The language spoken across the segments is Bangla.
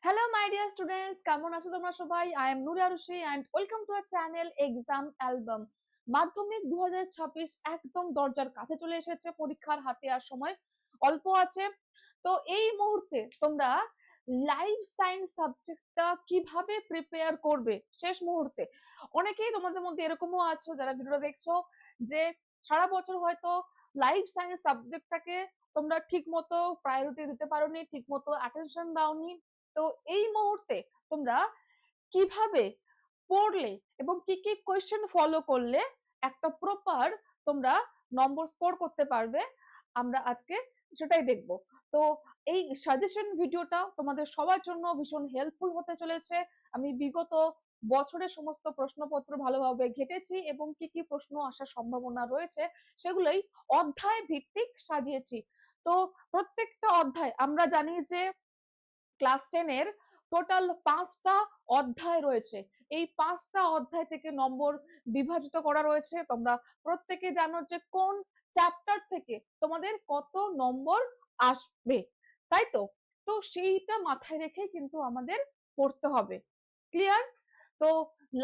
হ্যালো মাই ডিয়ার স্টুডেন্টস, কেমন আছো তোমরা সবাই? I am Nuri Arushi and welcome to our channel exam album. মাধ্যমিক 2026 একদম দরজার কাছে চলে এসেছে, পরীক্ষার হাতে আর সময় অল্প আছে। তো এই মুহূর্তে তোমরা লাইফ সায়েন্স সাবজেক্টটা কিভাবে প্রিপেয়ার করবে শেষ মুহূর্তে। অনেকেই তোমাদের মধ্যে এরকমও আছো যারা ভিডিওটা দেখছো যে সারা বছর হয়তো লাইফ সায়েন্স সাবজেক্টটাকে তোমরা ঠিক মতো প্রায়োরিটি দিতে পারোনি, ঠিক মতো অ্যাটেনশন দাওনি। তো এই মুহূর্তে তোমরা কিভাবে পড়লে এবং কি কি কোয়েশ্চেন ফলো করলে একটা প্রপার তোমরা নম্বর স্কোর করতে পারবে, আমরা আজকে সেটাই দেখব। তো এই সাজেশন ভিডিওটা তোমাদের সবার জন্য ভীষণ হেল্পফুল হতে চলেছে। আমি বিগত বছরের সমস্ত প্রশ্নপত্র ভালোভাবে ঘেটেছি এবং কি কি প্রশ্ন আসার সম্ভাবনা রয়েছে সেগুলোই অধ্যায় ভিত্তিক সাজিয়েছি। তো প্রত্যেকটা অধ্যায় আমরা জানি যে ক্লাস 10 এর টোটাল 5টা অধ্যায় রয়েছে। এই 5টা অধ্যায় থেকে নম্বর বিভাজিত করা রয়েছে। তোমরা প্রত্যেকে জানো যে কোন চ্যাপ্টার থেকে তোমাদের কত নম্বর আসবে, তাই তো? তো সেইটা মাথায় রেখে কিন্তু আমাদের পড়তে হবে। ক্লিয়ার? তো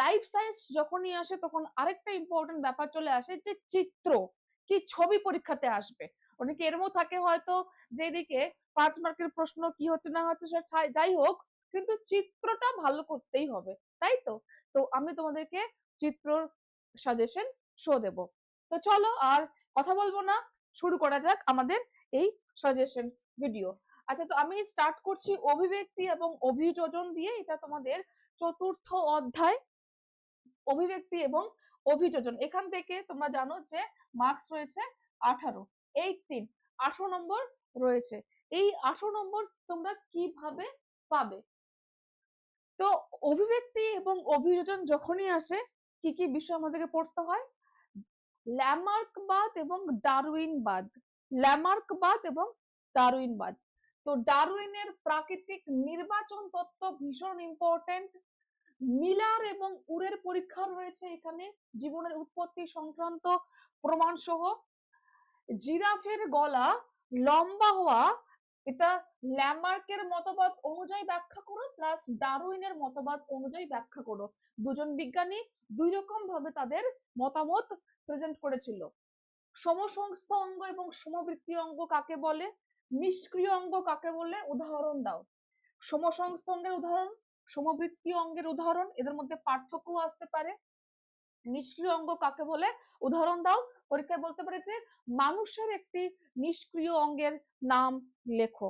লাইফ সায়েন্স যখনই আসে তখন আরেকটা ইম্পর্টেন্ট ব্যাপার চলে আসে যে চিত্র কি ছবি পরীক্ষাতে আসবে। অনেকে এরমও থাকে হয়তো যেদিকে 5 মার্কের প্রশ্ন কি হচ্ছে না হচ্ছে সে যাই হোক, কিন্তু চিত্রটা ভালো করতেই হবে, তাই তো? তো আমি তোমাদেরকে চিত্র সাজেশন শো দেব। তো চলো আর কথা বলবো না, শুরু করা যাক আমাদের এই সাজেশন ভিডিও। আচ্ছা, তো আমি স্টার্ট করছি অভিব্যক্তি এবং অভিযোজন দিয়ে। এটা তোমাদের চতুর্থ অধ্যায়, অভিব্যক্তি এবং অভিযোজন। এখান থেকে তোমরা জানো যে মার্কস রয়েছে 18, 18 নম্বর রয়েছে। এই 18 নম্বর তোমরা কিভাবে পাবে? তো অভিব্যক্তি এবং অভিযোজন যখনই আসে কি কি বিষয় আমাদেরকে পড়তে হয়? ল্যামার্কবাদ এবং ডারউইনবাদ। ল্যামার্কবাদ এবং ডারউইনবাদ। তো ডারউইনের প্রাকৃতিক নির্বাচন তত্ত্ব ভীষণ ইম্পর্টেন্ট। মিলার এবং উরের পরীক্ষা রয়েছে এখানে, জীবনের উৎপত্তি সংক্রান্ত প্রমাণ সহ। জিরাফের গলা লম্বা হওয়া, এটা ল্যামার্কের মতবাদ অনুযায়ী ব্যাখ্যা করো প্লাস ডারউইনের মতবাদ অনুযায়ী ব্যাখ্যা করো। দুজন বিজ্ঞানী দুই রকম ভাবে তাদের মতামত প্রেজেন্ট করেছিল। সমসংস্থ অঙ্গ এবং সমবৃত্তি অঙ্গ কাকে বলে? নিষ্ক্রিয় অঙ্গ কাকে বলে? উদাহরণ দাও। সমসংস্থ অঙ্গের উদাহরণ, সমবৃত্তি অঙ্গের উদাহরণ, এদের মধ্যে পার্থক্য আসতে পারে। নিষ্ক্রিয় অঙ্গ কাকে বলে? উদাহরণ দাও। পরীক্ষায় বলতে পারে যে মানুষের একটি নিষ্ক্রিয় অঙ্গের নাম লেখো।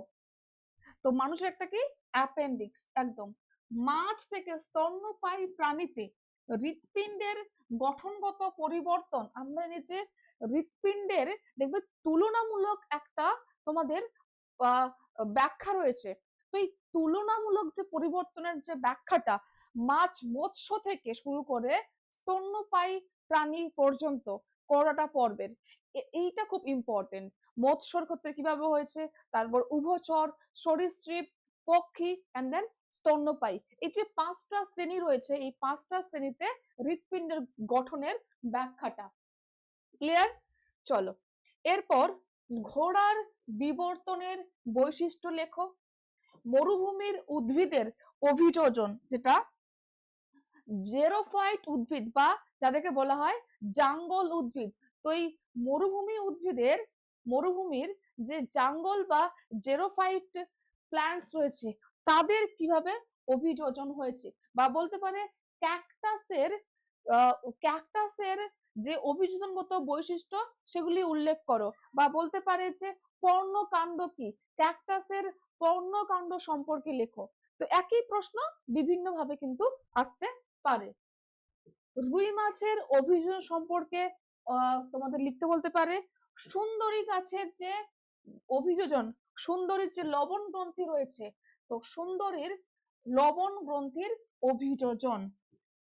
তো মানুষের একটা কি? অ্যাপেন্ডিক্স। একদম। মাছ থেকে স্তন্যপায়ী প্রাণীতে হৃৎপিণ্ডের গঠনগত পরিবর্তন, আমরা নিচে হৃৎপিণ্ডের দেখবে তুলনামূলক একটা তোমাদের ব্যাখ্যা রয়েছে। তো এই তুলনামূলক যে পরিবর্তনের যে ব্যাখ্যাটা মাছ মৎস্য থেকে শুরু করে স্তন্যপায়ী প্রাণী পর্যন্ত করাটা পর্বের, এইটা খুব ইম্পর্টেন্ট। মৎস্যর ক্ষেত্রে কিভাবে হয়েছে, তারপর উভচর, সরীসৃপ, পক্ষী এন্ড দেন স্তন্যপায়ী। এই যে 5টা শ্রেণী রয়েছে, এই 5টা শ্রেণীতে হৃৎপিণ্ডের গঠনের ব্যাখ্যাটা। ক্লিয়ার? চলো এরপর ঘোড়ার বিবর্তনের বৈশিষ্ট্য লেখো। মরুভূমির উদ্ভিদের অভিযোজন, যেটা জেরোফাইট উদ্ভিদ বা যাদেরকে বলা হয় জাঙ্গল উদ্ভিদ। তো এই মরুভূমির যে জাঙ্গল বা জেরোফাইট প্ল্যান্টস রয়েছে তাদের কিভাবে অভিযোজন হয়েছে, বা বলতে পারে ক্যাকটাসের ক্যাকটাসের যে অভিযোজনগত বৈশিষ্ট্য সেগুলি উল্লেখ করো, বা বলতে পারে যে পর্ণকাণ্ড কি, ক্যাকটাসের পর্ণকাণ্ড সম্পর্কে লেখো। তো একই প্রশ্ন বিভিন্ন ভাবে কিন্তু আসতে পারে। রুই মাছের অভিযোজন সম্পর্কে তোমাদের লিখতে বলতে পারে। সুন্দরী গাছের যে অভিযোজন, সুন্দরীর যে লবণ গ্রন্থি রয়েছে, তো সুন্দরীর লবণ গ্রন্থির অভিযোজন।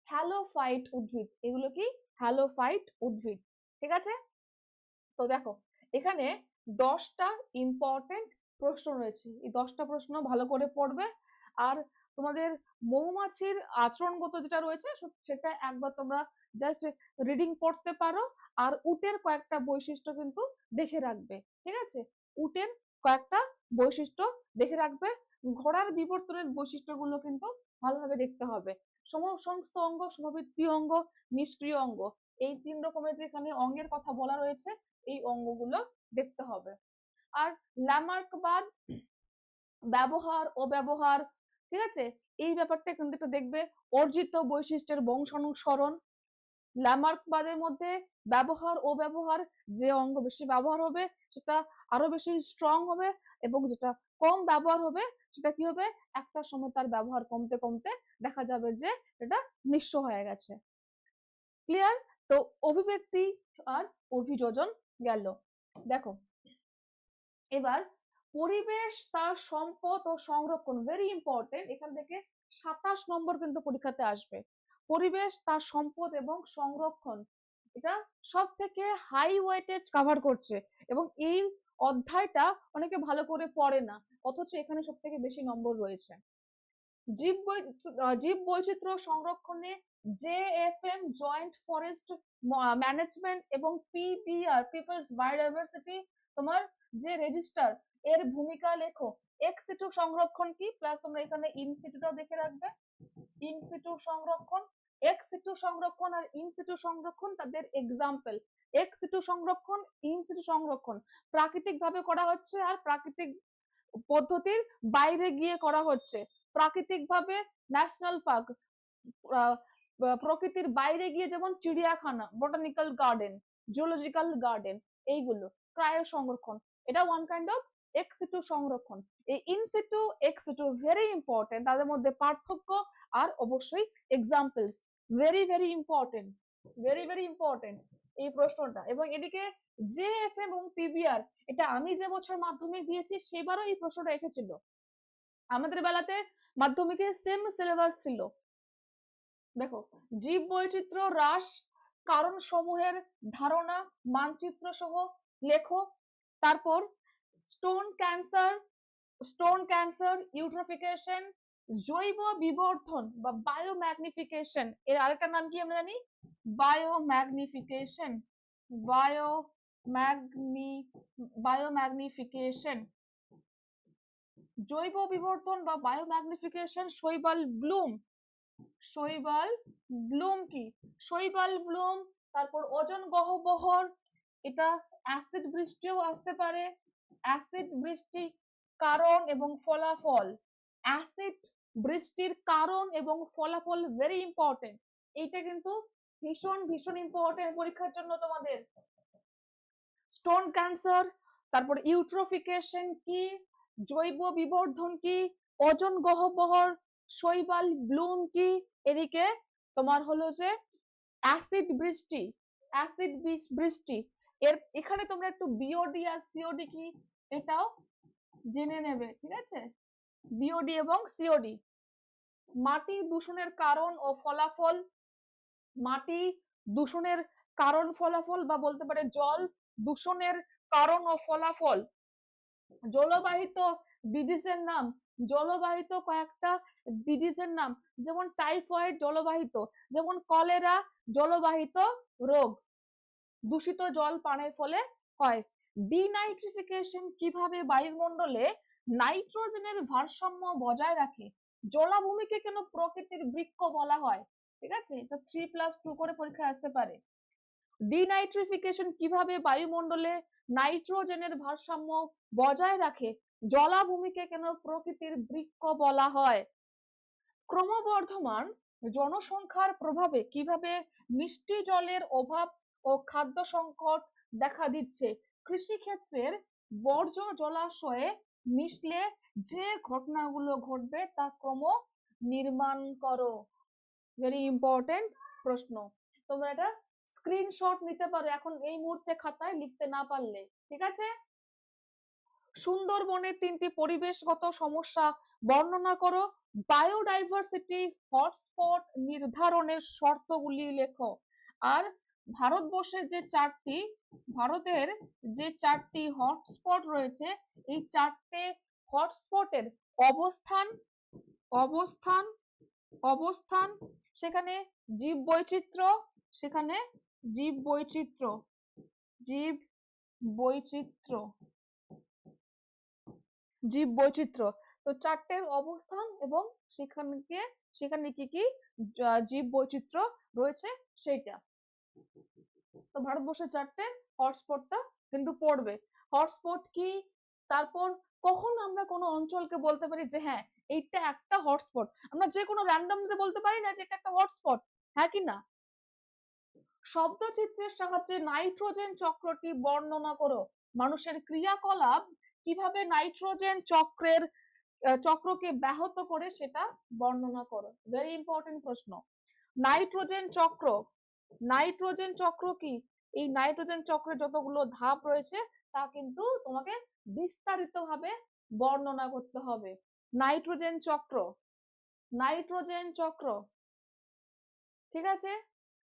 হ্যালোফাইট উদ্ভিদ, এগুলো কি? হ্যালোফাইট উদ্ভিদ। ঠিক আছে? তো দেখো এখানে 10টা ইম্পর্টেন্ট প্রশ্ন রয়েছে। এই 10টা প্রশ্ন ভালো করে পড়বে। আর তোমাদের মৌমাছির আচরণগত যেটা রয়েছে সেটা একবার তোমরা জাস্ট রিডিং পড়তে পারো। আর উটের কয়েকটা বৈশিষ্ট্য কিন্তু দেখে রাখবে। ঠিক আছে? উটের কয়েকটা বৈশিষ্ট্য দেখে রাখবে। ঘোড়ার বিবর্তনের বৈশিষ্ট্যগুলো কিন্তু ভালোভাবে দেখতে হবে। সমস্ত অঙ্গ, সমবৃত্তীয় অঙ্গ, নিষ্ক্রিয় অঙ্গ, এই 3 রকমের যেখানে অঙ্গের কথা বলা রয়েছে এই অঙ্গগুলো দেখতে হবে। আর ল্যামার্কবাদ, ব্যবহার ও ব্যবহার, ঠিক আছে, এই ব্যাপারটা কিন্তু একটু দেখবে। অর্জিত বৈশিষ্ট্যের বংশানুসরণ, ল্যামার্কবাদের মধ্যে ব্যবহার ও ব্যবহার, যে অঙ্গ বেশি ব্যবহার হবে সেটা আরো বেশি স্ট্রং হবে, এবং যেটা কম ব্যবহার হবে সেটা কি হবে, একটা সময় তার ব্যবহার কমতে কমতে দেখা যাবে যে এটা নিঃস্ব হয়ে গেছে। ক্লিয়ার? তো অভিব্যক্তি আর অভিযোজন গেল। দেখো এবার পরিবেশ, তার সম্পদ ও সংরক্ষণ, ভেরি ইম্পর্টেন্ট। এখান থেকে 27 নম্বর কিন্তু পরীক্ষাতে আসবে। পরিবেশ, তার সম্পদ এবং সংরক্ষণ, এটা সব থেকে হাই ওয়েটেজ কভার করছে, এবং এই অধ্যায়টা অনেকে ভালো করে পড়ে না, অথচ এখানে সব থেকে বেশি নম্বর রয়েছে। জীব বৈচিত্র্য সংরক্ষণে জেএফএম, জয়েন্ট ফরেস্ট ম্যানেজমেন্ট, এবং পিবিআর, পিপলস বায়োডাইভার্সিটি, তোমার যে রেজিস্টার, এর ভূমিকা লেখো। এক্স-সিটু সংরক্ষণ কি, প্লাস তোমরা এখানে ইনসিটুটাও দেখে রাখবে। ইনসিটু সংরক্ষণ, এক্স-সিটু সংরক্ষণ আর ইনসিটু সংরক্ষণ, তাদের এক্সাম্পল। এক্স-সিটু সংরক্ষণ, ইনসিটু সংরক্ষণ প্রাকৃতিক ভাবে করা হচ্ছে আর প্রাকৃতিক পদ্ধতির বাইরে গিয়ে করা হচ্ছে। প্রাকৃতিক ভাবে ন্যাশনাল পার্ক, প্রকৃতির বাইরে গিয়ে যেমন চিড়িয়াখানা, বোটানিক্যাল গার্ডেন, জুলজিক্যাল গার্ডেন, এইগুলো ক্রায়ো সংরক্ষণ, এটা ওয়ান কাইন্ড অফ এক্স-সিটু সংরক্ষণ। এই ইন-সিটু, এক্স-সিটু ভেরি ইম্পর্টেন্ট, তাদের মধ্যে পার্থক্য আর অবশ্যই examples, very very important, very very important এই প্রশ্নটা। এবং এদিকে জেএফএম এবং পিবিআর, এটা আমি যে বছর মাধ্যমিক দিয়েছি সেবারও এই প্রশ্নটা এসেছিল। আমাদের বেলাতে মাধ্যমিকে সেম সিলেবাস ছিল। দেখো জীব বৈচিত্র্য হ্রাস কারণ সমূহের ধারণা মানচিত্র সহ লেখো। তারপর স্টোন ক্যান্সার, ইউট্রোফিকেশন, জৈব বিবর্ধন বা বায়োম্যাগনিফিকেশন, এর আরেকটা নাম কি আমরা জানি, বায়োম্যাগনিফিকেশন, বায়োম্যাগনিফিকেশন, জৈব বিবর্ধন বা বায়োম্যাগনিফিকেশন, শৈবাল ব্লুম, কি শৈবাল ব্লুম। তারপর ওজন গহ্বর, এটা অ্যাসিড বৃষ্টিও আসতে পারে। অ্যাসিড বৃষ্টি কারণ এবং ফলাফল, অ্যাসিড বৃষ্টির কারণ এবং ফলাফল ভেরি ইম্পর্টেন্ট, এইটা কিন্তু ভীষণ ভীষণ ইম্পর্টেন্ট পরীক্ষার জন্য তোমাদের। স্টোন ক্যান্সার, তারপর ইউট্রোফিকেশন কি, জৈব বিবর্ধন কি, ওজন গহ্বর, শৈবাল ব্লুম কি, এদিকে তোমার হলো যে অ্যাসিড বৃষ্টি, এর এখানে তোমরা একটু বিওডি আর সিওডি কি এটাও জেনে নেবে, ঠিক আছে, বিওডি এবং সিওডি। মাটি দূষণের কারণ ও ফলাফল, মাটি দূষণের কারণ ফলাফল, বা বলতে পারে জল দূষণের কারণ ও ফলাফল। জলবাহিত ডিজিজের নাম, জলবাহিত কয়েকটা ডিজিজের নাম, যেমন টাইফয়েড জলবাহিত, যেমন কলেরা জলবাহিত রোগ, দূষিত জল পানের ফলে হয়। ডিনাইট্রিফিকেশন কিভাবে বায়ুমণ্ডলে নাইট্রোজেনের ভারসাম্য বজায় রাখে। জলাভূমিকে কেন প্রকৃতির বৃক্ষ বলা হয়, ঠিক আছে, এটা 3+2 করে পরীক্ষায় আসতে পারে। ডিনাইট্রিফিকেশন কিভাবে বায়ুমণ্ডলে নাইট্রোজেনের ভারসাম্য বজায় রাখে, জলাভূমিকে কেন প্রকৃতির বৃক্ষ বলা হয়। ক্রমবর্ধমান জনসংখ্যার প্রভাবে কিভাবে মিষ্টি জলের অভাব ও খাদ্য সংকট দেখা দিচ্ছে। কৃষিক্ষেত্রের বর্জ্য জলাশয়ে মিশলে যে ঘটনাগুলো ঘটবে তা ক্রম নির্মাণ করো। ভেরি ইম্পর্টেন্ট প্রশ্ন, তোমরা এটা স্ক্রিনশট নিতে পারো এখন এই মুহূর্তে খাতায় লিখতে না পারলে, ঠিক আছে। সুন্দরবনের 3টি পরিবেশগত সমস্যা বর্ণনা করো। বায়োডাইভার্সিটি হটস্পট নির্ধারণের শর্তগুলি লেখো। আর ভারতের যে 4টি হটস্পট রয়েছে, এই 4টে হটস্পটের অবস্থান, সেখানে জীব বৈচিত্র্য তো চারটের অবস্থান এবং সেখানে কি কি জীব বৈচিত্র্য রয়েছে সেইটা। তো ভারতবর্ষের চারটে হটস্পটটা কিন্তু পড়বে। হটস্পট কি, তারপর কখন আমরা কোনো অঞ্চলকে বলতে পারি যে হ্যাঁ এইটা একটা হটস্পট, আমরা যে কোনো র্যান্ডমলি বলতে পারি না যে এটা একটা হটস্পট, হ্যাঁ কি না? শব্দচিত্রের সাহায্যে নাইট্রোজেন চক্রটি বর্ণনা করো। মানুষের ক্রিয়াকলাপ কিভাবে নাইট্রোজেন চক্রকে ব্যাহত করে সেটা বর্ণনা করো। ভেরি ইম্পর্টেন্ট প্রশ্ন। নাইট্রোজেন চক্র কি? এই নাইট্রোজেন চক্রে যতগুলো ধাপ রয়েছে তা কিন্তু তোমাকে বিস্তারিতভাবে বর্ণনা করতে হবে। নাইট্রোজেন চক্র, ঠিক আছে?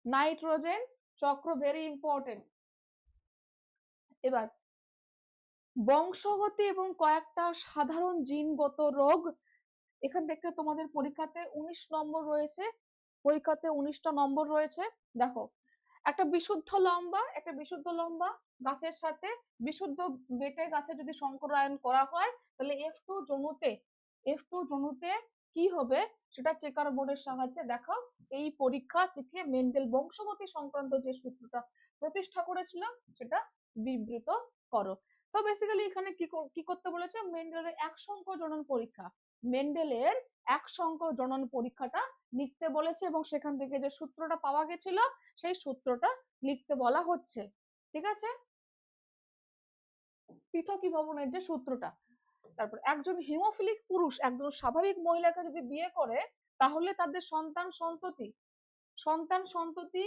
নাইট্রোজেন চক্র ভেরি ইম্পর্টেন্ট। এবার বংশগতি এবং কয়েকটা সাধারণ জিনগত রোগ। এখান থেকে তোমাদের পরীক্ষাতে 19টা নম্বর রয়েছে। দেখো, একটা বিশুদ্ধ লম্বা গাছের সাথে বিশুদ্ধ বেটে গাছে যদি সংকরায়ন করা হয় তাহলে F2 জনুতে কি হবে সেটা চেকার বোর্ডের সাহায্যে দেখাও। এই পরীক্ষা থেকে মেন্ডেল বংশগতি সংক্রান্ত যে সূত্রটা প্রতিষ্ঠা করেছিল সেটা বিবৃত করো। তো বেসিক্যালি এখানে কি করতে বলেছে, মেন্ডেলের এক সংখ্য জনন পরীক্ষা, মেন্ডেলের এক সংখ্য জনন পরীক্ষাটা লিখতে বলেছে এবং সেখান থেকে যে সূত্রটা পাওয়া গেছিল সেই সূত্রটা লিখতে বলা হচ্ছে। ঠিক আছে, পৃথকীভবনের যে সূত্রটা। তারপর একজন হিমোফিলিক পুরুষ একজন স্বাভাবিক মহিলাকে যদি বিয়ে করে তাহলে তাদের সন্তান সন্ততি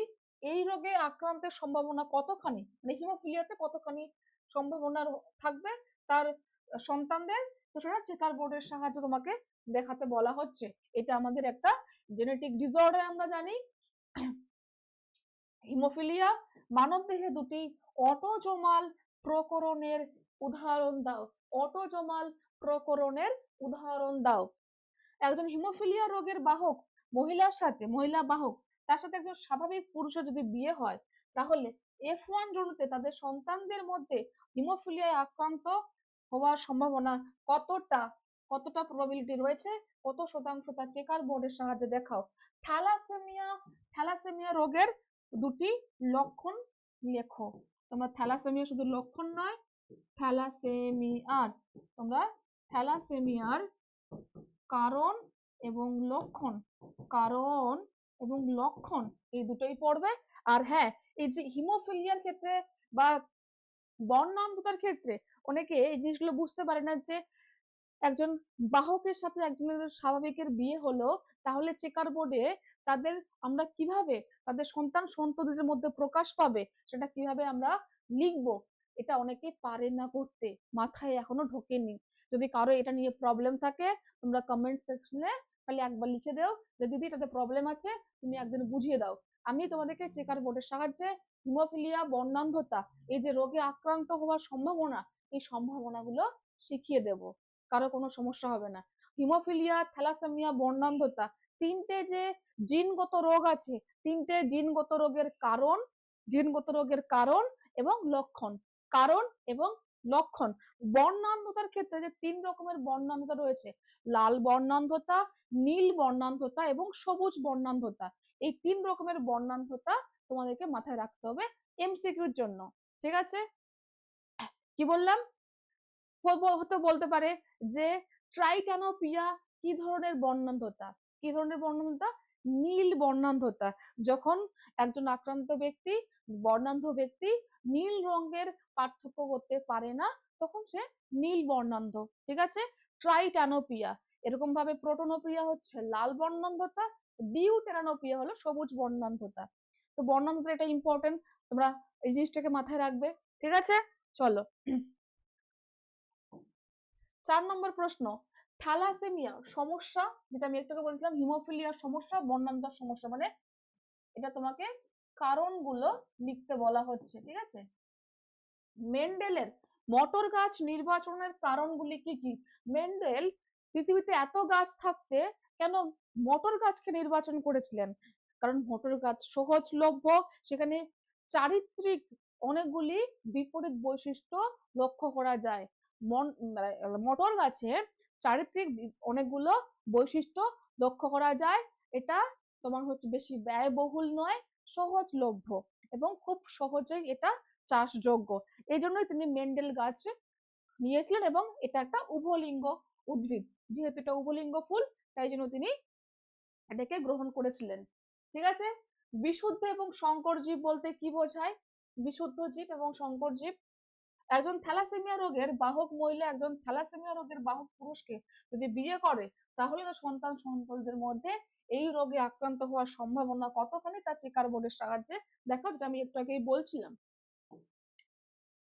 এই রোগে আক্রান্তের সম্ভাবনা কতখানি, মানে হিমোফিলিয়াতে কতখানি সম্ভাবনা থাকবে তার সন্তানদের, তো সেটা চেকার বোর্ডের সাহায্যে তোমাকে দেখাতে বলা হচ্ছে। এটা আমাদের একটা জেনেটিক ডিসঅর্ডার আমরা জানি। হিমোফিলিয়া। মানবদেহে দুটি অটোজোমাল প্রকরণের উদাহরণ দাও। অটোজোমাল প্রকরণের উদাহরণ দাও। একজন হিমোফিলিয়া রোগের বাহক মহিলা বাহক তার সাথে একজন স্বাভাবিক পুরুষের যদি বিয়ে হয় তাহলে F1 জনুতে তাদের সন্তানদের মধ্যে হিমোফিলিয়ায় আক্রান্ত হওয়ার সম্ভাবনা কতটা প্রবাবিলিটি রয়েছে, কত শতাংশ তা চেকার বোর্ডের সাহায্যে দেখাও। থ্যালাসেমিয়া রোগের দুটি লক্ষণ লেখো। তোমরা থ্যালাসেমিয়া শুধু লক্ষণ নয়, থ্যালাসেমিয়ার কারণ এবং লক্ষণ এই দুটোই পড়বে। আর হ্যাঁ, এই যে হিমোফিলিয়ার ক্ষেত্রে বা বর্ণান্ধতার ক্ষেত্রে অনেকে এই জিনিসগুলো বুঝতে পারে না যে একজন বাহকের সাথে একজনের স্বাভাবিকের বিয়ে হলো তাহলে চেকার বোর্ডে আমরা কিভাবে তাদের সন্তান সন্ততিদের মধ্যে প্রকাশ পাবে সেটা কিভাবে আমরা লিখবো, এটা অনেকে পারে না করতে, মাথায় এখনো ঢোকেনি। যদি কারো এটা নিয়ে প্রবলেম থাকে তোমরা কমেন্ট সেকশনে খালি একবার লিখে দাও যে দিদি এটাতে প্রবলেম আছে, তুমি একদিন বুঝিয়ে দাও। আমি তোমাদেরকে চেকার বোর্ডের সাহায্যে হিমোফিলিয়া, বর্ণান্ধতা, এই যে রোগে আক্রান্ত হওয়ার সম্ভাবনা, এই সম্ভাবনাগুলো শিখিয়ে দেব, কারো কোনো সমস্যা হবে না। হিমোফিলিয়া, থ্যালাসেমিয়া, বর্ণান্ধতা তিনটে যে জিনগত রোগ আছে, তিনটে জিনগত রোগের কারণ এবং লক্ষণ। বর্ণান্ধতার ক্ষেত্রে যে 3 রকমের বর্ণান্ধতা রয়েছে, লাল বর্ণান্ধতা, নীল বর্ণান্ধতা এবং সবুজ বর্ণান্ধতা, এই 3 রকমের বর্ণান্ধতা তোমাদেরকে মাথায় রাখতে হবে এমসিকিউর জন্য। ঠিক আছে, কি বললাম, হতে বলতে পারে যে ট্রাইক্যানোপিয়া কি ধরনের বর্ণান্ধতা, নীল বর্ণান্ধতা। যখন একজন বর্ণান্ধ ব্যক্তি নীল রঙের পার্থক্য করতে পারে না তখন সে নীল বর্ণান্ধ। ঠিক আছে, ট্রাইট্যানোপিয়া। এরকম ভাবে প্রোটোনোপিয়া হচ্ছে লাল বর্ণান্ধতা, ডিউটেরানোপিয়া হলো সবুজ বর্ণান্ধতা। তো বর্ণান্ধতা এটা ইম্পর্টেন্ট, তোমরা এই জিনিসটাকে মাথায় রাখবে। ঠিক আছে, চলো 4 নম্বর প্রশ্ন। থ্যালাসেমিয়া সমস্যা, যেটা আমি একটু আগে বলছিলাম হিমোফিলিয়ার সমস্যা, বর্ণান্ধতার সমস্যা, মানে এটা তোমাকে কারণগুলো লিখতে বলা হচ্ছে। ঠিক আছে, মেন্ডেলের মটর গাছ নির্বাচনের কারণগুলি কি কি? মেন্ডেল পৃথিবীতে এত গাছ থাকতে কেন মটর গাছকে নির্বাচন করেছিলেন? কারণ মটর গাছ সহজলভ্য, সেখানে চারিত্রিক অনেকগুলি বিপরীত বৈশিষ্ট্য লক্ষ্য করা যায়। মটর গাছে চারিত্রিক অনেকগুলো বৈশিষ্ট্য লক্ষ্য করা যায়। এটা তোমার হচ্ছে বেশি ব্যয়বহুল নয়, সহজলভ্য এবং খুব সহজেই এটা চাষযোগ্য। এই জন্যই তিনি মেন্ডেল গাছ নিয়েছিলেন এবং এটা একটা উভলিঙ্গ উদ্ভিদ, যেহেতু এটা উভলিঙ্গ ফুল তাই জন্য তিনি এটাকে গ্রহণ করেছিলেন। ঠিক আছে, বিশুদ্ধ এবং সংকর জীব বলতে কি বোঝায়? বিশুদ্ধ জীব এবং সংকর জীব, একজন থ্যালাসেমিয়া রোগের বাহক মহিলা একজন থ্যালাসেমিয়া রোগের বাহক পুরুষকে যদি বিয়ে করে তাহলে তো সন্তান সন্ততিদের মধ্যে এই রোগে আক্রান্ত হওয়ার সম্ভাবনা কতখানি তা চেকার বোর্ডের সাহায্যে দেখো, যেটা আমি একটু আগেই বলছিলাম।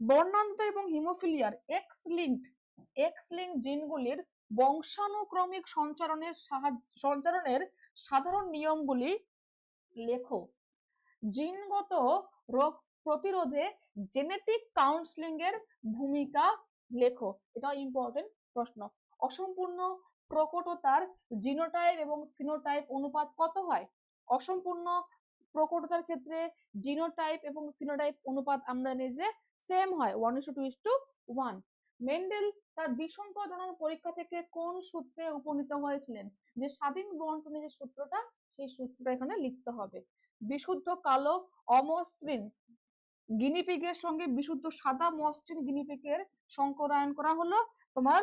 বর্ণান্ত এবং হিমোফিলিয়ার এক্স লিঙ্ক জিনগুলির বংশানুক্রমিক সঞ্চারণের সাধারণ নিয়মগুলি লেখো। জিনগত রোগ প্রতিরোধে জেনেটিক কাউন্সেলিং এর ভূমিকা লেখো। এটা ইম্পর্টেন্ট প্রশ্ন। অসম্পূর্ণ প্রকটতার জিনোটাইপ এবং ফিনোটাইপ অনুপাত কত হয়? অসম্পূর্ণ প্রকটতার ক্ষেত্রে জিনোটাইপ এবং ফিনোটাইপ অনুপাত আমরা জানি যে সেম হয়, 1:2:1। মেন্ডেল তার দ্বিসংকর জনন পরীক্ষা থেকে কোন সূত্রে উপনীত হয়েছিলেন? যে স্বাধীন বণ্টনের যে সূত্রটা, সেই সূত্রটা এখানে লিখতে হবে। বিশুদ্ধ কালো অমসৃণ গিনিপিগের সঙ্গে বিশুদ্ধ সাদা মসৃণ গিনিপিগের সংকরায়ন করা হলো তোমার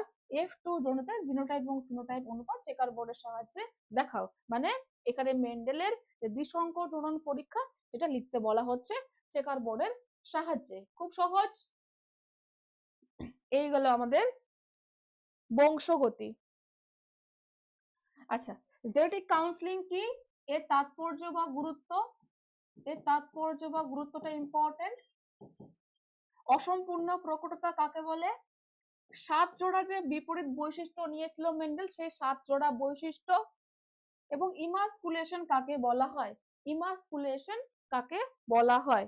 F2 জোনেতে জিনোটাইপ এবং ফিনোটাইপ অনুপাত চেকার বোর্ডের সাহায্যে দেখাও। মানে এখানে মেন্ডেলের যে দ্বিসংকর জনন পরীক্ষা এটা লিখতে বলা হচ্ছে চেকার বোর্ডের সাহায্যে। খুব সহজ। এই গেল আমাদের বংশগতি। আচ্ছা, জেনেটিক কাউন্সেলিং কি? এর তাৎপর্য বা গুরুত্ব, এর তাৎপর্য বা গুরুত্বটা ইম্পর্টেন্ট। অসম্পূর্ণ প্রকটতা কাকে বলে? 7 জোড়া যে বিপরীত বৈশিষ্ট্য নিয়েছিল মেন্ডেল, সেই 7 জোড়া বৈশিষ্ট্য। এবং ইমাসকুলেশন কাকে বলা হয়? ইমাসকুলেশন কাকে বলা হয়?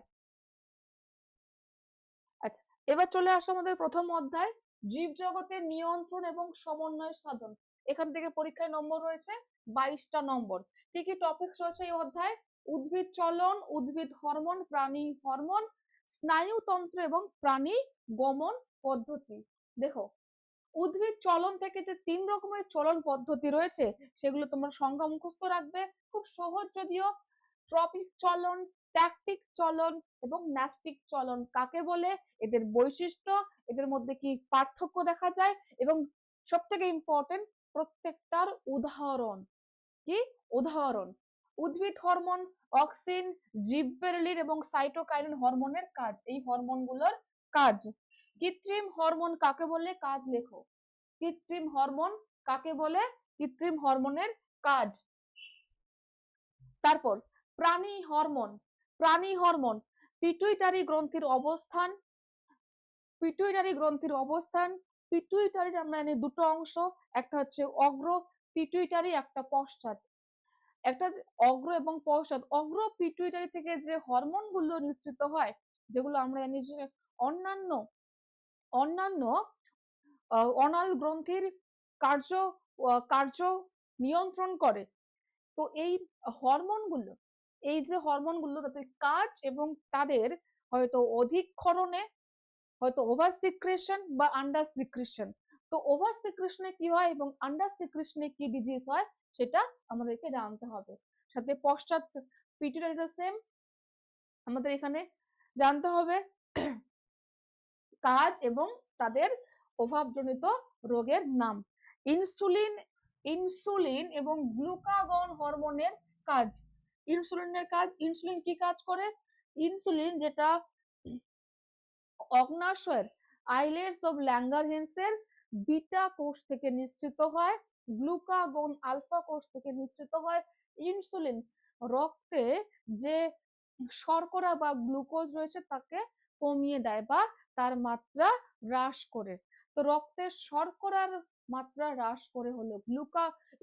আচ্ছা, এবার চলে আসো আমাদের প্রথম অধ্যায়, জীবজগতের নিয়ন্ত্রণ এবং সমন্বয় সাধন। এখান থেকে পরীক্ষায় নম্বর রয়েছে 22টা নম্বর। কি কি টপিকস রয়েছে এই অধ্যায়? উদ্ভিদ চলন, উদ্ভিদ হরমোন, প্রাণী হরমোন, স্নায়ুতন্ত্র এবং প্রাণী গমন পদ্ধতি। দেখো, উদ্ভিদ চলন থেকে যে 3 রকমের চলন পদ্ধতি রয়েছে সেগুলো তোমার সংজ্ঞা মুখস্থ রাখবে, খুব সহজ যদিও। ট্রপিক চলন, ট্যাকটিক চলন এবং ন্যাস্টিক চলন কাকে বলে, এদের বৈশিষ্ট্য, এদের মধ্যে কি পার্থক্য দেখা যায় এবং সবথেকে ইম্পর্টেন্ট প্রত্যেকটার উদাহরণ। কি উদাহরণ? উদ্ভিদ হরমোন অক্সিন, জিববেরেলিন এবং সাইটোকাইনিন হরমোনের কাজ, এই হরমোনগুলোর কাজ। কৃত্রিম হরমোন কাকে বলে? কাজ লেখো। কৃত্রিম হরমোন কাকে বলে? কৃত্রিম হরমোনের কাজ। তারপর প্রাণী হরমোন, প্রাণী হরমোন পিটুইটারি গ্রন্থির অবস্থান, পিটুইটারি গ্রন্থির অবস্থান। পিটুইটারির আমরা জানি দুটো অংশ, একটা হচ্ছে অগ্র পিটুইটারি, একটা পশ্চাৎ। একটা অগ্র এবং পশ্চাৎ। অগ্র পিটুইটারি থেকে যে হরমোন গুলো নিঃসৃত হয়, যেগুলো আমরা জানি যে অন্যান্য অন্যান্য অনাল গ্রন্থির কার্য কার্য নিয়ন্ত্রণ করে। তো এই হরমোনগুলো, এই যে হরমোনগুলো তাদের কাজ এবং তাদের হয়তো অধিক ক্ষরণে, হয়তো ওভার সিক্রেশন বা আন্ডার সিক্রেশন। তো ওভার সিক্রেশনে কি হয় এবং আন্ডার সিক্রেশনে কি ডিজিজ হয় সেটা আমাদেরকে জানতে হবে। সাথে পশ্চাৎ পিটুইটারিটা সেম আমাদের এখানে জানতে হবে কাজ এবং তাদের অভাবজনিত রোগের নাম। ইনসুলিন, ইনসুলিন এবং গ্লুকাগন হরমোনের কাজ। ইনসুলিনের কাজ, ইনসুলিন কি কাজ করে? ইনসুলিন যেটা অগ্নাশয়ের আইলেটস অফ ল্যাঙ্গারহ্যান্সের বিটা কোষ থেকে নিঃসৃত হয়, গ্লুকাগন আলফা কোষ থেকে নিঃসৃত হয়। ইনসুলিন রক্তে যে শর্করা বা গ্লুকোজ রয়েছে তাকে কমিয়ে দেয় বা তার মাত্রা হ্রাস করে। তো রক্তের শর্করার মাত্রা হ্রাস করে হলো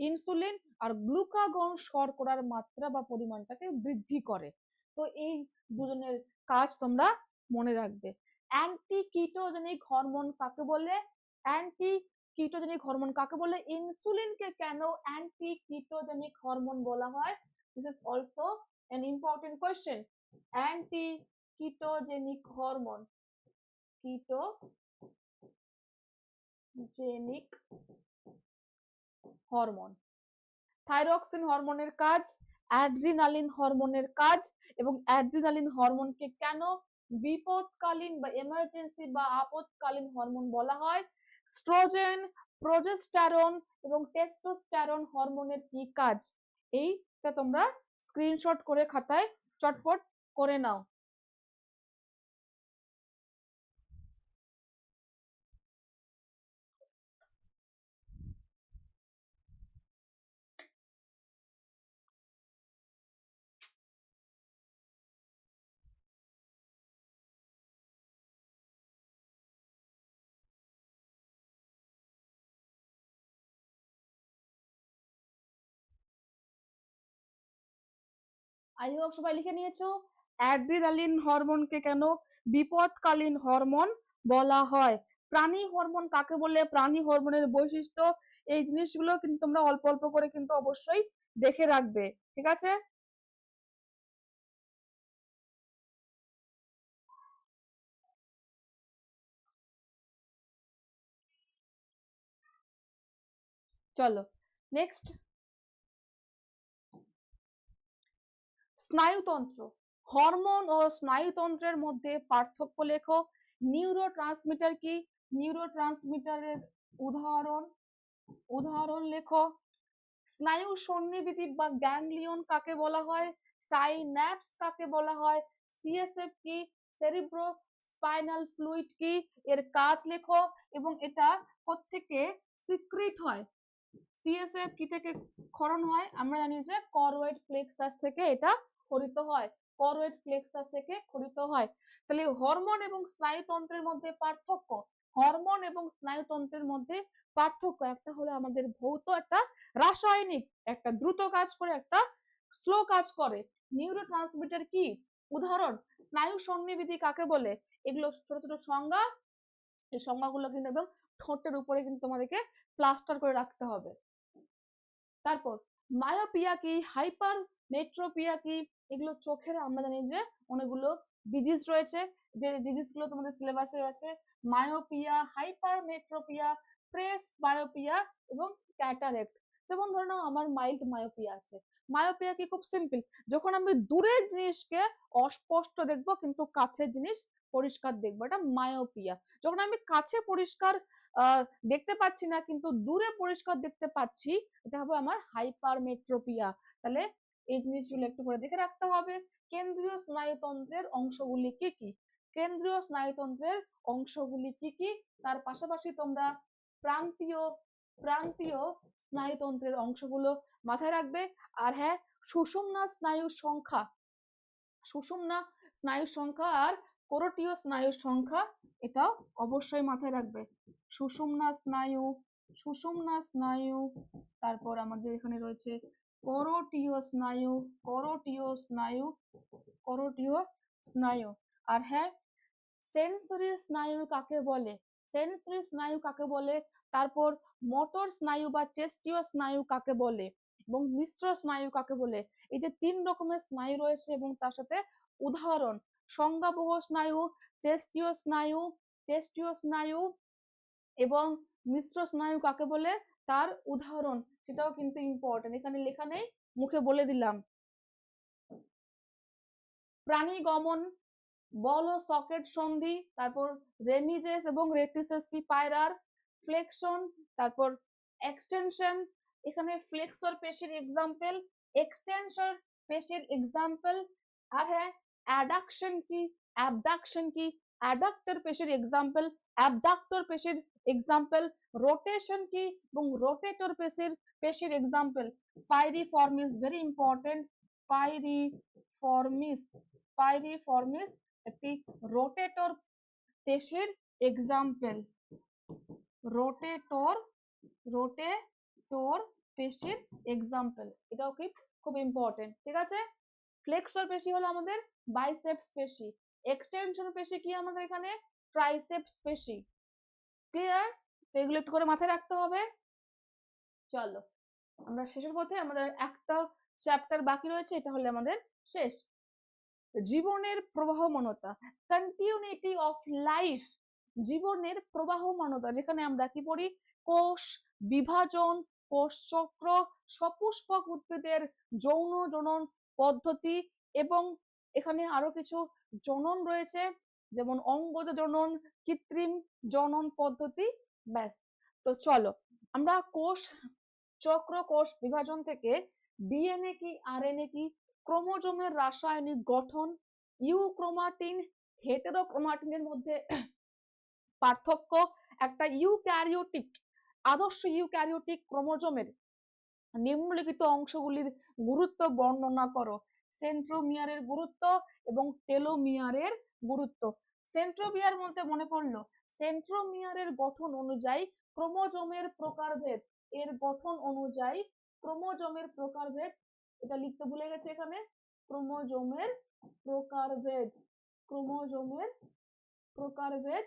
ইনসুলিন, আর গ্লুকাগন শর্করার মাত্রা বা পরিমাণটাকে বৃদ্ধি করে। তো এই দুজনের কাজ তোমরা মনে রাখবে। অ্যান্টি কিটোজেনিক হরমোন কাকে বলে? অ্যান্টি কিটোজেনিক হরমোন কাকে বলে? ইনসুলিনকে কেন অ্যান্টি কিটোজেনিক হরমোন বলা হয়? This is also an important question. Anti ketogenic hormone, ketogenic hormone. Thyroxine হরমোনের কাজ, অ্যাড্রিনালিন হরমোনের কাজ, এবং অ্যাড্রিনালিন হরমোনকে কেন বিপদকালীন বা এমার্জেন্সি বা আপদকালীন হরমোন বলা হয়? স্ট্রোজেন, প্রোজেস্টেরন এবং টেস্টোস্টেরন হরমোনের কি কাজ? এইটা তোমরা স্ক্রিনশট করে খাতায় চটপট করে নাও। আই হোপ সবাই লিখে নিয়েছো। অ্যাড্রিনালিন হরমোনকে কেন বিপদকালীন হরমোন বলা হয়? প্রাণী হরমোন কাকে বলে, প্রাণী হরমোনের বৈশিষ্ট্য, এই জিনিসগুলো কিন্তু তোমরা অল্প অল্প করে কিন্তু অবশ্যই দেখে রাখবে, ঠিক আছে? চলো নেক্সট, স্নায়ুতন্ত্র। হরমোন ও স্নায়ুতন্ত্রের মধ্যে পার্থক্য লেখো। নিউরোট্রান্সমিটার কি? নিউরোট্রান্সমিটারের উদাহরণ উদাহরণ লেখো। স্নায়ু সন্নিবেদিত বা গ্যাংলিয়ন কাকে বলা হয়? সাইন্যাপস কাকে বলা হয়? সিএসএফ কি? সেরিব্রো স্পাইনাল ফ্লুইড কি? এর কাজ লেখো এবং এটা কোত্থেকে সিক্রিট হয়। সিএসএফ কি থেকে ক্ষরণ হয়? আমরা জানি যে করোয়েড প্লেক্সাস থেকে এটা ক্ষরিত হয়, করোয়েড প্লেক্সাস থেকে ক্ষরিত হয়। তাহলে হরমোন এবং স্নায়ুতন্ত্রের মধ্যে পার্থক্য, হরমোন এবং স্নায়ুতন্ত্রের মধ্যে পার্থক্য, একটা হলো আমাদের ভৌত, একটা রাসায়নিক, একটা দ্রুত কাজ করে, একটা স্লো কাজ করে। নিউরোট্রান্সমিটার কি? উদাহরণ, স্নায়ু সন্নিবেদী কাকে বলে? এগুলো ছোট ছোট সংজ্ঞা, এই সংজ্ঞাগুলো কিন্তু একদম ঠোঁটের উপরে কিন্তু তোমাদেরকে প্লাস্টার করে রাখতে হবে। তারপর মায়োপিয়া কি? হাইপার মেট্রোপিয়া কি? এগুলো চোখের, আমরা জানি যে অনেকগুলো ডিজিজ রয়েছে, যে ডিজিজ গুলো তোমাদের সিলেবাসে আছে। মায়োপিয়া, হাইপার মেট্রোপিয়া, প্রেস বায়োপিয়া এবং ক্যাটারেক্ট। যেমন ধরে নাও আমার মাইল্ড মায়োপিয়া আছে। মায়োপিয়া কি? খুব সিম্পল, যখন আমি দূরের জিনিসকে অস্পষ্ট দেখবো কিন্তু কাছের জিনিস পরিষ্কার দেখবো, এটা মায়োপিয়া। যখন আমি কাছে পরিষ্কার দেখতে পাচ্ছি না কিন্তু দূরে পরিষ্কার দেখতে পাচ্ছি, এটা হবে আমার হাইপারমেট্রোপিয়া। তাহলে এই জিনিসগুলো একটু করে দেখে রাখতে হবে। কেন্দ্রীয় স্নায়ুতন্ত্রের অংশগুলি কি কি? কেন্দ্রীয় স্নায়ুতন্ত্রের অংশগুলি কি কি? তার পাশাপাশি তোমরা প্রান্তীয় প্রান্তীয় স্নায়ুতন্ত্রের অংশগুলো মাথায় রাখবে। আর হ্যাঁ, সুষুম্না স্নায়ুর সংখ্যা, সুষুম্না স্নায়ুর সংখ্যা আর কোরোটীয় স্নায়ুর সংখ্যা, এটাও অবশ্যই মাথায় রাখবে। সুষুম্না স্নায়ু, সুষুম্না স্নায়ু, তারপর আমাদের এখানে রয়েছে করোটীয় স্নায়ু, করোটীয় স্নায়ু, করোটীয় স্নায়ু। আর হ্যাঁ, সেন্সরি স্নায়ু কাকে বলে? সেন্সরি স্নায়ু কাকে বলে? তারপর মোটর স্নায়ু বা চেস্টীয় স্নায়ু কাকে বলে এবং মিশ্র স্নায়ু কাকে বলে? এই যে 3 রকমের স্নায়ু রয়েছে এবং তার সাথে উদাহরণ, সংজ্ঞাবহ স্নায়ু, চেস্টীয় স্নায়ু, চেস্টীয় স্নায়ু এবং মিশ্র স্নায়ু কাকে বলে, তার উদাহরণ, সেটাও কিন্তু ইম্পর্টেন্ট, এখানে লেখা নেই, মুখে বলে দিলাম। প্রাণী গমন, বল ও সকেট সন্ধি, তারপর রেমিজেস এবং রেটিসেস কি? পায়রার। ফ্লেকশন, তারপর এক্সটেনশন, এখানে ফ্লেক্সর পেশির এক্সাম্পল, এক্সটেনশন পেশির এক্সাম্পল। আর হ্যাঁ, অ্যাডাকশন কি? অ্যাবডাকশন কি? অ্যাডাক্টর পেশির এক্সাম্পল, অ্যাবডাক্টর পেশির এক্সাম্পল। রোটেশন কি? এবং রোটেটর পেশির পেশির example. Piriformis, very important, piriformis, piriformis একটি রোটেটর পেশির এক্সাম্পল, রোটেটর, রোটেটর পেশির এক্সাম্পল, এটাও কি খুব ইম্পর্টেন্ট, ঠিক আছে? ফ্লেক্সর পেশি হলো আমাদের বাইসেপস পেশি, এক্সটেনশন পেশি কি আমাদের এখানে? ট্রাইসেপস পেশি, ক্লিয়ার? তো এগুলো একটু করে মাথায় রাখতে হবে। চলো আমরা শেষের পথে, আমাদের একটা চ্যাপ্টার বাকি রয়েছে, এটা হলে আমাদের শেষ। জীবনের প্রবাহমানতা, কন্টিনিউটি অফ লাইফ, জীবনের প্রবাহমানতা, যেখানে আমরা কি পড়ি? কোষ বিভাজন, কোষচক্র, সপুষ্পক উদ্ভিদের যৌন জনন পদ্ধতি, এবং এখানে আরো কিছু জনন রয়েছে, যেমন অঙ্গজ জনন, কৃত্রিম জনন পদ্ধতি। ব্যাস। তো চলো আমরা কোষ চক্র, কোষ বিভাজন থেকে ডিএনএ কি, আরএনএ কি, ক্রোমোজোমের রাসায়নিক গঠন, ইউক্রোমাটিন হেটেরোক্রোমাটিনের মধ্যে পার্থক্য, একটা ইউক্যারিওটিক আদর্শ ইউক্যারিওটিক ক্রোমোজোমের নিম্নলিখিত অংশগুলির গুরুত্ব বর্ণনা করো। সেন্ট্রোমিয়ারের গুরুত্ব এবং টেলোমিয়ারের গুরুত্ব। সেন্ট্রোমিয়ার বলতে মনে পড়লো, সেন্ট্রোমিয়ারের গঠন অনুযায়ী ক্রোমোজোমের প্রকারভেদ, এর গঠন অনুযায়ী ক্রোমোজোমের প্রকারভেদ, এটা লিখতে ভুলে গেছে এখানে, ক্রোমোজোমের প্রকারভেদ, ক্রোমোজোমের প্রকারভেদ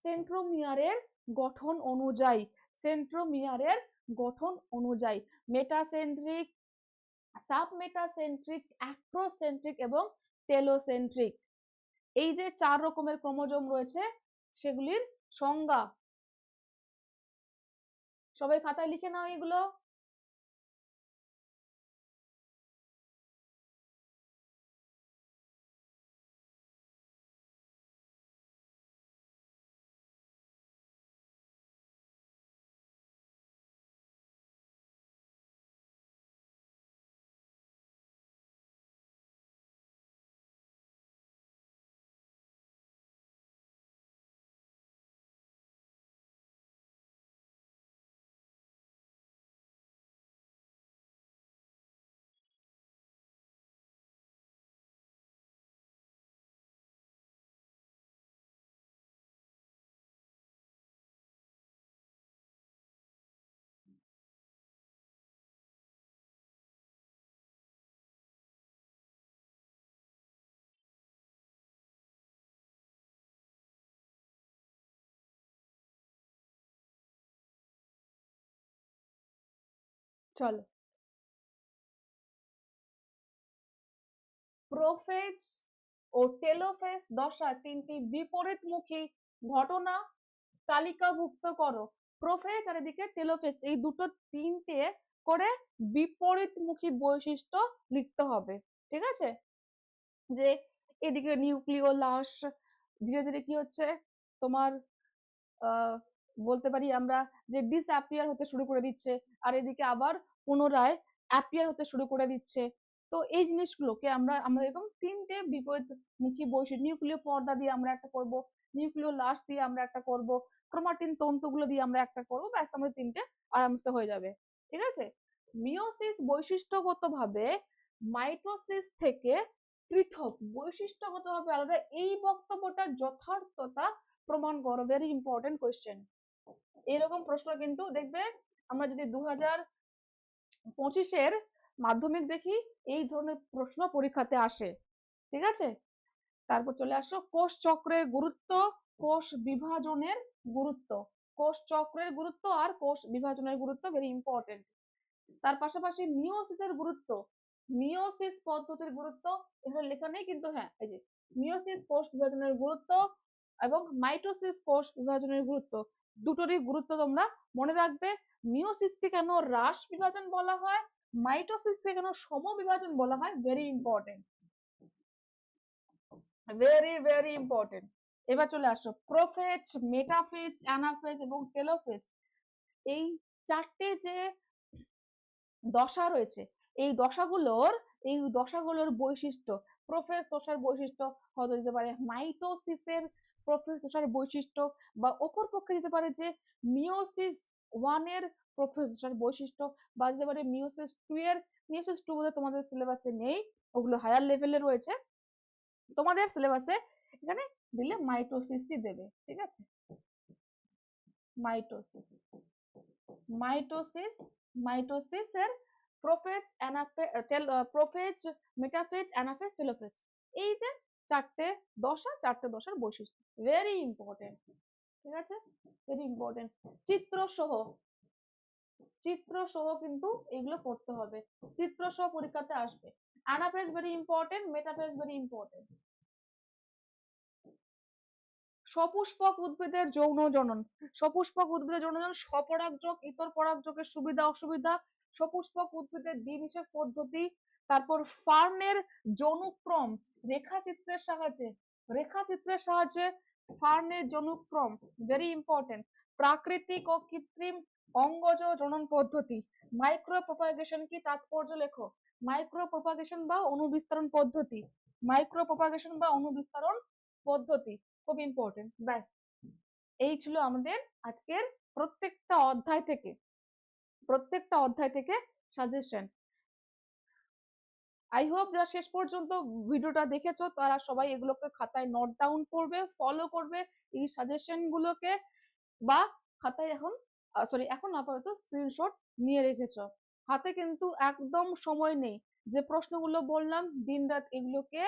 সেন্ট্রোমিয়ারের গঠন অনুযায়ী, সেন্ট্রোমিয়ারের গঠন অনুযায়ী মেটাসেন্ট্রিক, সাবমেটাসেন্ট্রিক, অ্যাক্রোসেন্ট্রিক এবং টেলোসেন্ট্রিক। এই যে 4 রকমের ক্রোমোজোম রয়েছে সেগুলির সংজ্ঞা সবাই খাতায় লিখে নাও এগুলো। চলো, প্রোফেজ ও টেলোফেজ দশা তিনটি বিপরীতমুখী ঘটনা তালিকাভুক্ত করো। প্রোফেজ আর এদিকে টেলোফেজ, এই দুটো তিনটে করে বিপরীতমুখী বৈশিষ্ট্য লিখতে হবে। ঠিক আছে, যে এদিকে নিউক্লিওলাস ধীরে ধীরে কি হচ্ছে তোমার বলতে পারি আমরা যে ডিসঅ্যাপিয়ার হতে শুরু করে দিচ্ছে, আর এদিকে আবার পুনরায় অ্যাপিয়ার হতে শুরু করে দিচ্ছে। তো এই জিনিসগুলোকে আমরা এরকম তিনটে বিপরীতমুখী বৈশিষ্ট্য, নিউক্লিয় পর্দা দিয়ে আমরা একটা করব, নিউক্লিয় লাশ দিয়ে আমরা একটা করব, ক্রোমাটিন তন্তুগুলো দিয়ে আমরা একটা করব, ব্যাস আমাদের তিনটে আরামসে হয়ে যাবে। ঠিক আছে, মিওসিস বৈশিষ্ট্যগতভাবে মাইটোসিস থেকে পৃথক, বৈশিষ্ট্যগতভাবে আলাদা, এই বক্তব্যটার যথার্থতা প্রমাণ করো। Very important question. এরকম প্রশ্ন কিন্তু দেখবে আমরা যদি 2025-এর মাধ্যমিক দেখি, এই ধরনের প্রশ্ন পরীক্ষাতে আসে। ঠিক আছে, তারপর চলে আসো কোষ চক্রের গুরুত্ব, কোষ বিভাজনের গুরুত্ব, কোষ চক্রের গুরুত্ব আর কোষ বিভাজনের গুরুত্ব ভেরি ইম্পর্টেন্ট। তার পাশাপাশি মিওসিসের গুরুত্ব, মিওসিস পদ্ধতির গুরুত্ব, এখানে লেখা নেই কিন্তু হ্যাঁ, এই যে মিওসিস কোষ বিভাজনের গুরুত্ব এবং মাইটোসিস কোষ বিভাজনের গুরুত্ব, দুটোরই গুরুত্ব তোমরা মনে রাখবে। মিওসিসকে কেন হ্রাস বিভাজন বলা হয়, মাইটোসিসকে কেন সম বিভাজন বলা হয়, very important, very very important. এবার চলে আসো প্রোফেজ, মেটাফেজ, অ্যানাফেজ এবং টেলোফেজ, এই চারটে যে দশা রয়েছে, এই দশাগুলোর বৈশিষ্ট্য, প্রোফেজ দশার বৈশিষ্ট্য হয়তো দিতে পারে মাইটোসিসের প্রোফেজ দশার বৈশিষ্ট্য, বা অপর পক্ষে দিতে পারে যে মিওসিস 1 এর প্রোফেজ দশার বৈশিষ্ট্য, বা দিতে পারে মিওসিস 2 এর। মিওসিস 2 বোধহয় তোমাদের সিলেবাসে নেই, ওগুলো হায়ার লেভেলে রয়েছে, তোমাদের সিলেবাসে এখানে দিলে মাইটোসিসই দেবে। ঠিক আছে, মাইটোসিস, মাইটোসিস, মাইটোসিসের prophase, prophase, metaphase, anaphase, telophase, এই যে চারটে দশা, চারটে দশার বৈশিষ্ট্য, ভেরি ইম্পর্টেন্ট। ঠিক আছে, ভেরি ইম্পর্টেন্ট। চিত্র সহ, চিত্র সহ কিন্তু এগুলো পড়তে হবে, চিত্র সহ পরীক্ষাতে আসবে। Anaphase very important, metaphase very important. সপুষ্পক উদ্ভিদের যৌন জনন। সপুষ্পক উদ্ভিদের যৌন জনন, স্বপরাগযোগ, ইতর পরাগযোগের সুবিধা অসুবিধা, সপুষ্পক উদ্ভিদের দ্বিনিষেক পদ্ধতি, তারপর ফার্নের যৌনক্রম রেখাচিত্রের সাহায্যে, রেখাচিত্রের সাহায্যে ফার্নের যৌনক্রম ভেরি ইম্পর্টেন্ট, প্রাকৃতিক ও কৃত্রিম অঙ্গজ জনন পদ্ধতি, মাইক্রো প্রপাগেশন কি তাৎপর্য লেখো, মাইক্রো প্রপাগেশন বা অনুবিস্তারণ পদ্ধতি, মাইক্রো প্রপাগেশন বা অনুবিস্তারণ পদ্ধতি খুব ইম্পর্টেন্ট। ব্যাস, এই ছিল আমাদের আজকের প্রত্যেকটা অধ্যায় থেকে সাজেশন। আই হোপ যারা শেষ পর্যন্ত ভিডিওটা দেখেছো তারা সবাই এগুলোকে খাতায় নোট ডাউন করবে, ফলো করবে এই সাজেশন গুলোকে, বা খাতায় এখন আপাতত স্ক্রিনশট নিয়ে রেখেছো। হাতে কিন্তু একদম সময় নেই, যে প্রশ্নগুলো বললাম দিনরাত এগুলোকে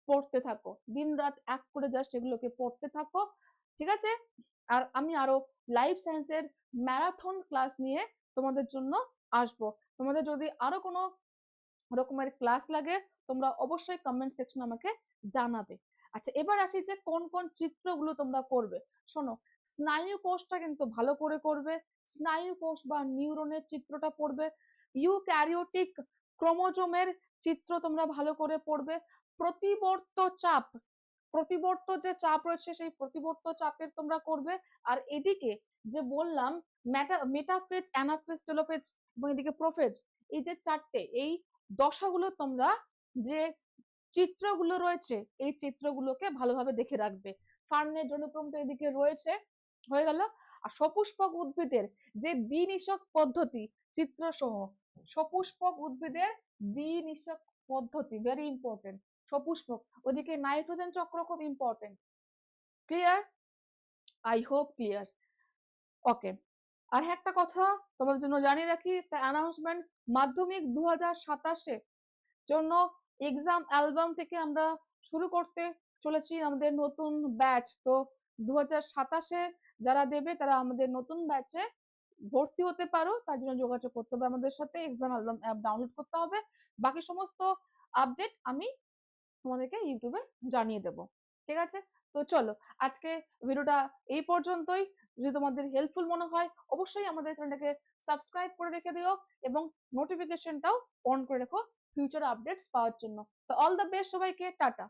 পড়তে থাকো, দিনরাত এক করে জাস্ট এগুলোকে পড়তে থাকো, ঠিক আছে? আর আমি আরো লাইফ সায়েন্সের ম্যারাথন ক্লাস নিয়ে তোমাদের জন্য আসবো। তোমাদের যদি আরো কোনো রকমের ক্লাস লাগে তোমরা অবশ্যই কমেন্ট সেকশনে আমাকে জানাবে। আচ্ছা, এবার আসি যে কোন কোন চিত্রগুলো তোমরা করবে। শোনো, স্নায়ু কোষটা কিন্তু ভালো করে করবে, স্নায়ু কোষ বা নিউরনের চিত্রটা পড়বে, ইউক্যারিওটিক ক্রোমোজোমের চিত্র তোমরা ভালো করে পড়বে, প্রতিবর্ত চাপ, প্রতিবর্ত যে চাপ রয়েছে সেই প্রতিবর্ত চাপের তোমরা করবে। আর এদিকে যে বললাম মেটাফেজ, অ্যানাফেজ, টেলোফেজ এবং এদিকে প্রোফেজ, এই যে চারটে, এই দশাগুলো তোমরা যে চিত্রগুলো রয়েছে এই চিত্রগুলোকে ভালোভাবে দেখে রাখবে। ফার্নের যৌনক্রম তো এদিকে রয়েছে, হয়ে গেল। আর সপুষ্পক উদ্ভিদের যে দ্বিনিষেক পদ্ধতি চিত্র সহ, সপুষ্পক উদ্ভিদের দ্বিনিষেক পদ্ধতি ভেরি ইম্পর্টেন্ট, সপুষ্পক, ওদিকে নাইট্রোজেন চক্র খুব important. Clear? I hope clear. Okay, আর একটা কথা তোমাদের জন্য জানিয়ে রাখি, অ্যানাউন্সমেন্ট, মাধ্যমিক 2027 জন্য এক্সাম অ্যালবাম থেকে আমরা শুরু করতে চলেছি আমাদের নতুন ব্যাচ। তো 2027 যারা দেবে তারা আমাদের নতুন ব্যাচে ভর্তি হতে পারো, তার জন্য যোগাযোগ করতে হবে আমাদের সাথে, এক্সাম অ্যালবাম অ্যাপ ডাউনলোড করতে হবে। বাকি সমস্ত আপডেট আমি তোমাদেরকে ইউটিউবে জানিয়ে দেব, ঠিক আছে? তো চলো, আজকে ভিডিওটা এই পর্যন্তই। যদি তোমাদের হেল্পফুল মনে হয় অবশ্যই আমাদের চ্যানেলটাকে সাবস্ক্রাইব করে রেখে দিও এবং নোটিফিকেশনটাও অন করে রেখো ফিউচার আপডেটস পাওয়ার জন্য। তো অল দ্য বেস্ট সবাইকে, টাটা।